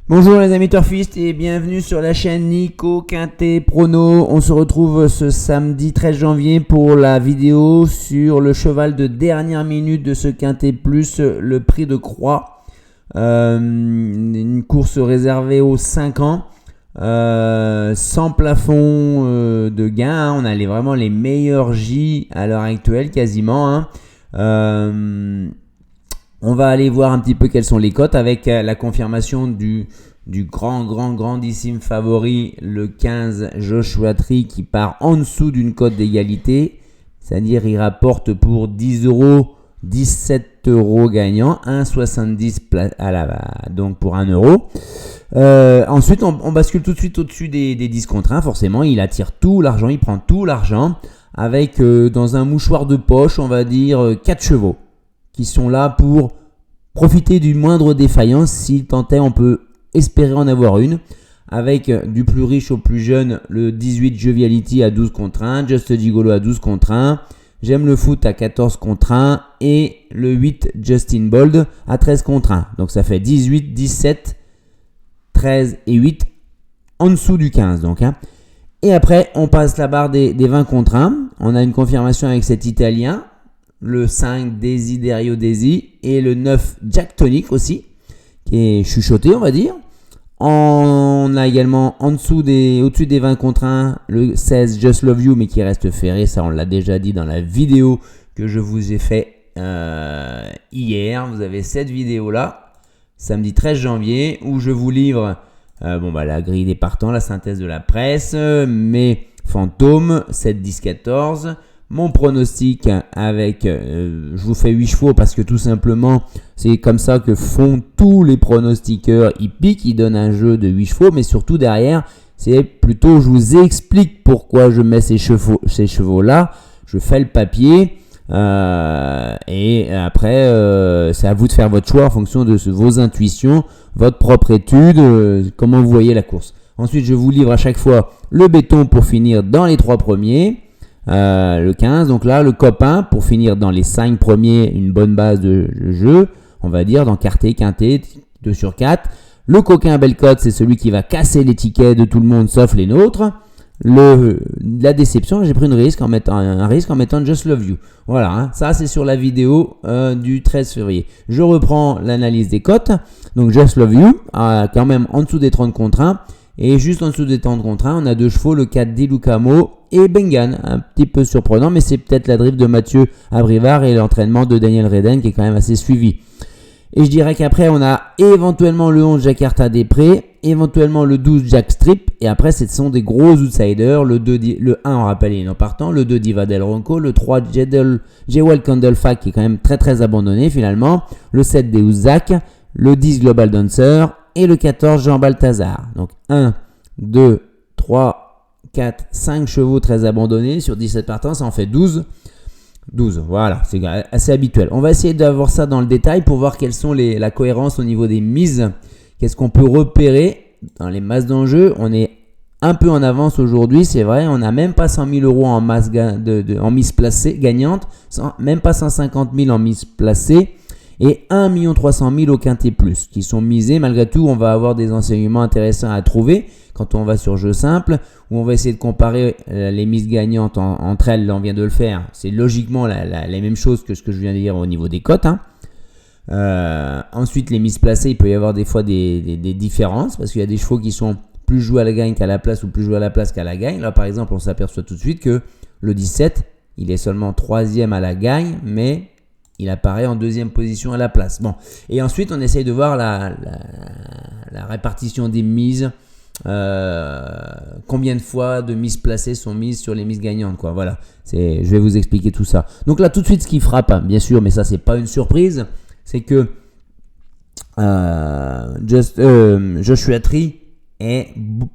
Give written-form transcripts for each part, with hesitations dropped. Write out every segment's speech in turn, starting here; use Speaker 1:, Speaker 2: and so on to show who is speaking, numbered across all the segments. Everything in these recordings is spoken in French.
Speaker 1: Bonjour les amis turfistes et bienvenue sur la chaîne Nico Quintet Prono. On se retrouve ce samedi 13 janvier pour la vidéo sur le cheval de dernière minute de ce Quintet Plus, le prix de Croix. Une course réservée aux 5 ans, sans plafond de gain. On a vraiment les meilleurs J à l'heure actuelle quasiment. On va aller voir un petit peu quelles sont les cotes avec la confirmation du grandissime favori, le 15 Joshua Tree, qui part en dessous d'une cote d'égalité. C'est-à-dire il rapporte pour 10 euros, 17 euros gagnant, 1,70 donc pour 1 euro. Ensuite, on bascule tout de suite au-dessus des 10 contre 1. Forcément, il attire tout l'argent, il prend tout l'argent avec dans un mouchoir de poche, on va dire 4 chevaux qui sont là pour profiter d'une moindre défaillance. S'il tentait, on peut espérer en avoir une. Avec du plus riche au plus jeune, le 18 Joviality à 12 contre 1, Just Gigolo à 12 contre 1, J'aime le foot à 14 contre 1 et le 8 Justin Bold à 13 contre 1. Donc ça fait 18, 17, 13 et 8 en dessous du 15 donc. Et après, on passe la barre des 20 contre 1. On a une confirmation avec cet Italien. Le 5 Desiderio Desi et le 9 Jack Tonic aussi, qui est chuchoté on va dire. On a également au-dessus des 20 contre 1, le 16 Just Love You, mais qui reste ferré, ça on l'a déjà dit dans la vidéo que je vous ai fait hier. Vous avez cette vidéo là, samedi 13 janvier, où je vous livre la grille des partants, la synthèse de la presse, mes fantômes, 7, 10, 14, mon pronostic avec, je vous fais 8 chevaux parce que tout simplement, c'est comme ça que font tous les pronostiqueurs. Ils piquent, ils donnent un jeu de 8 chevaux, mais surtout derrière, c'est plutôt, je vous explique pourquoi je mets ces chevaux-là. Je fais le papier et après, c'est à vous de faire votre choix en fonction de vos intuitions, votre propre étude, comment vous voyez la course. Ensuite, je vous livre à chaque fois le béton pour finir dans les 3 premiers. Le 15, donc là le copain pour finir dans les 5 premiers, une bonne base de jeu, on va dire, dans Quintet, 2 sur 4. Le coquin belle cote, c'est celui qui va casser les tickets de tout le monde sauf les nôtres. La déception, j'ai pris un risque en mettant Just Love You. Voilà, ça c'est sur la vidéo du 13 février. Je reprends l'analyse des cotes. Donc Just Love You, quand même en dessous des 30 contre 1. Et juste en dessous des 30 contre 1, on a 2 chevaux, le 4 Di Lucamo et Bengan. Un petit peu surprenant, mais c'est peut-être la drift de Mathieu Abrivard et l'entraînement de Daniel Reden qui est quand même assez suivi. Et je dirais qu'après, on a éventuellement le 11 Jakarta Després, éventuellement le 12 Jack Strip, et après, ce sont des gros outsiders. Le 1, on rappelle, il est non partant, le 2 Diva Del Ronco, le 3 Jewel Candlefac qui est quand même très abandonné finalement, le 7 Deuzak, le 10 Global Dancer, et le 14 Jean Balthazar. Donc 1, 2, 3, 4, 5 chevaux très abandonnés sur 17 partants, ça en fait 12. 12, voilà, c'est assez habituel. On va essayer d'avoir ça dans le détail pour voir quelles sont la cohérence au niveau des mises. Qu'est-ce qu'on peut repérer dans les masses d'enjeu. On est un peu en avance aujourd'hui, c'est vrai. On n'a même pas 100 000 euros en masse en mise placée gagnante, même pas 150 000 en mise placée. Et 1 300 000 au Quintet Plus qui sont misés. Malgré tout, on va avoir des enseignements intéressants à trouver quand on va sur Jeu Simple, où on va essayer de comparer les mises gagnantes entre elles. Là, on vient de le faire. C'est logiquement les mêmes choses que ce que je viens de dire au niveau des cotes. Ensuite, les mises placées, il peut y avoir des fois des différences parce qu'il y a des chevaux qui sont plus joués à la gagne qu'à la place ou plus joués à la place qu'à la gagne. Là, par exemple, on s'aperçoit tout de suite que le 17, il est seulement 3e à la gagne, mais il apparaît en 2e position à la place. Bon. Et ensuite, on essaye de voir la répartition des mises. Combien de fois de mises placées sont mises sur les mises gagnantes, quoi. Voilà. Je vais vous expliquer tout ça. Donc là, tout de suite, ce qui frappe, bien sûr, mais ça, c'est pas une surprise, c'est que Joshua Tree est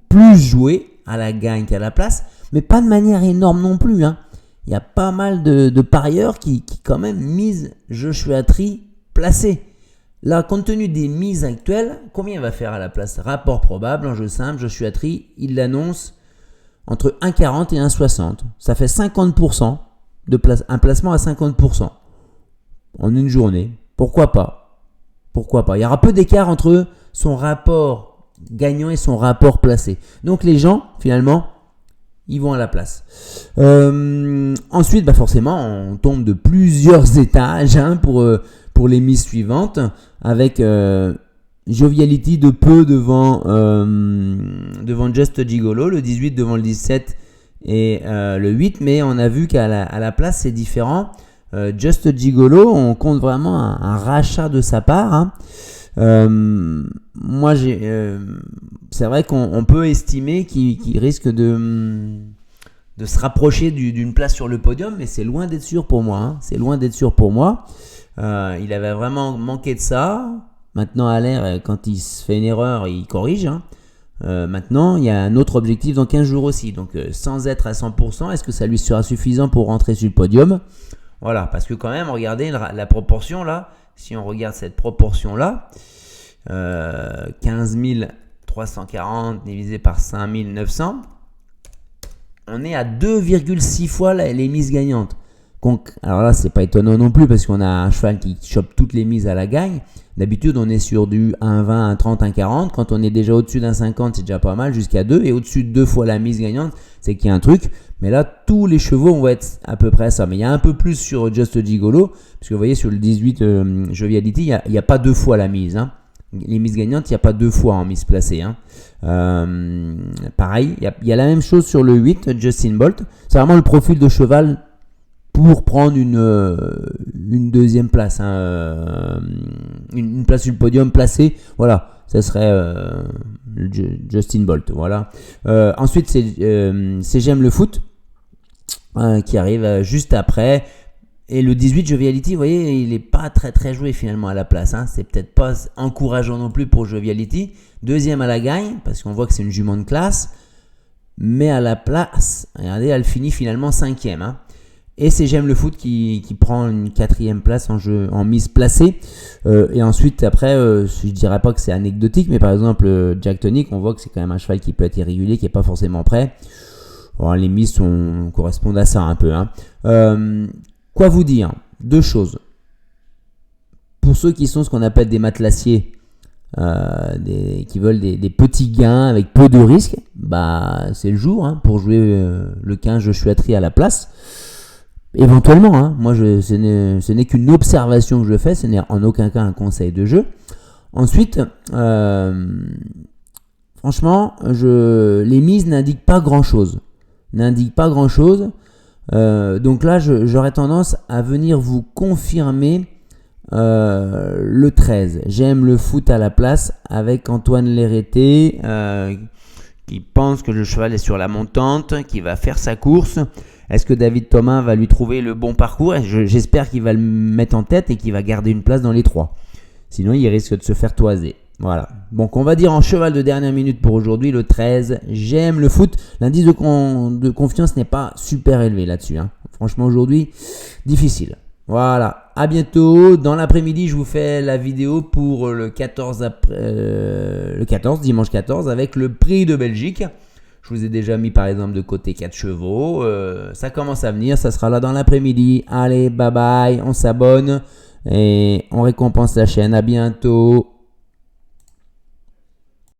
Speaker 1: plus joué à la gagne qu'à la place, mais pas de manière énorme non plus, Il y a pas mal de parieurs qui quand même misent Joshua Tree placé. Là, compte tenu des mises actuelles, combien il va faire à la place? Rapport probable, en jeu simple, Joshua Tree, il l'annonce entre 1,40 et 1,60. Ça fait 50%, un placement à 50% en une journée. Pourquoi pas? Il y aura peu d'écart entre son rapport gagnant et son rapport placé. Donc les gens, finalement, ils vont à la place. Ensuite, forcément, on tombe de plusieurs étages pour les mises suivantes, avec Joviality de peu devant Just Gigolo, le 18 devant le 17 et le 8, mais on a vu qu'à la place, c'est différent. Just Gigolo, on compte vraiment un rachat de sa part, hein. Moi, c'est vrai qu'on peut estimer qu'il risque de se rapprocher d'une place sur le podium, mais c'est loin d'être sûr pour moi, hein. C'est loin d'être sûr pour moi. Il avait vraiment manqué de ça. Maintenant, Haller, quand il se fait une erreur, il corrige, hein. Maintenant, il y a un autre objectif dans 15 jours aussi. Donc, sans être à 100%, est-ce que ça lui sera suffisant pour rentrer sur le podium ? Voilà, parce que quand même, regardez la proportion là. Si on regarde cette proportion là, 15 340 divisé par 5 900, on est à 2,6 fois les mises gagnantes. Donc, alors là, c'est pas étonnant non plus parce qu'on a un cheval qui chope toutes les mises à la gagne. D'habitude, on est sur du 1,20, 1,30, 1,40. Quand on est déjà au-dessus d'un 50, c'est déjà pas mal, jusqu'à 2. Et au-dessus de 2 fois la mise gagnante, c'est qu'il y a un truc. Mais là, tous les chevaux vont être à peu près à ça. Mais il y a un peu plus sur Just Gigolo. Parce que vous voyez, sur le 18 Joviality, il n'y a pas 2 fois la mise, hein. Les mises gagnantes, il n'y a pas 2 fois en mise placée, hein. Pareil, il y a la même chose sur le 8, Justin Bolt. C'est vraiment le profil de cheval pour prendre une deuxième place, hein, une place sur le podium placée. Voilà, ça serait Justin Bolt. Voilà. Ensuite, c'est J'aime le foot qui arrive juste après. Et le 18 Joviality, vous voyez, il n'est pas très très joué finalement à la place, hein. C'est peut-être pas encourageant non plus pour Joviality. Deuxième à la gagne, parce qu'on voit que c'est une jument de classe. Mais à la place, regardez, elle finit finalement 5e, hein. Et c'est J'aime le foot qui prend une 4e place en mise placée. Et ensuite, après, je dirais pas que c'est anecdotique, mais par exemple, Jack Tonic, on voit que c'est quand même un cheval qui peut être irrégulier, qui n'est pas forcément prêt. Bon, les mises correspondent à ça un peu, hein. Quoi vous dire ? 2 choses. Pour ceux qui sont ce qu'on appelle des matelassiers, qui veulent des petits gains avec peu de risques, c'est le jour, hein, pour jouer le 15 Joshua Tree à la place. Éventuellement, hein, moi ce n'est qu'une observation que je fais, ce n'est en aucun cas un conseil de jeu. Ensuite, franchement, les mises n'indiquent pas grand chose. Donc là, j'aurais tendance à venir vous confirmer le 13. J'aime le foot à la place avec Antoine Lérété qui pense que le cheval est sur la montante, qui va faire sa course. Est-ce que David Thomas va lui trouver le bon parcours ? J'espère qu'il va le mettre en tête et qu'il va garder une place dans les 3. Sinon, il risque de se faire toiser. Voilà. Donc, on va dire en cheval de dernière minute pour aujourd'hui, le 13. J'aime le foot. L'indice de confiance n'est pas super élevé là-dessus, hein. Franchement, aujourd'hui, difficile. Voilà. À bientôt. Dans l'après-midi, je vous fais la vidéo pour le 14, dimanche 14, avec le prix de Belgique. Je vous ai déjà mis par exemple de côté 4 chevaux. Ça commence à venir. Ça sera là dans l'après-midi. Allez, bye bye. On s'abonne et on récompense la chaîne. À bientôt.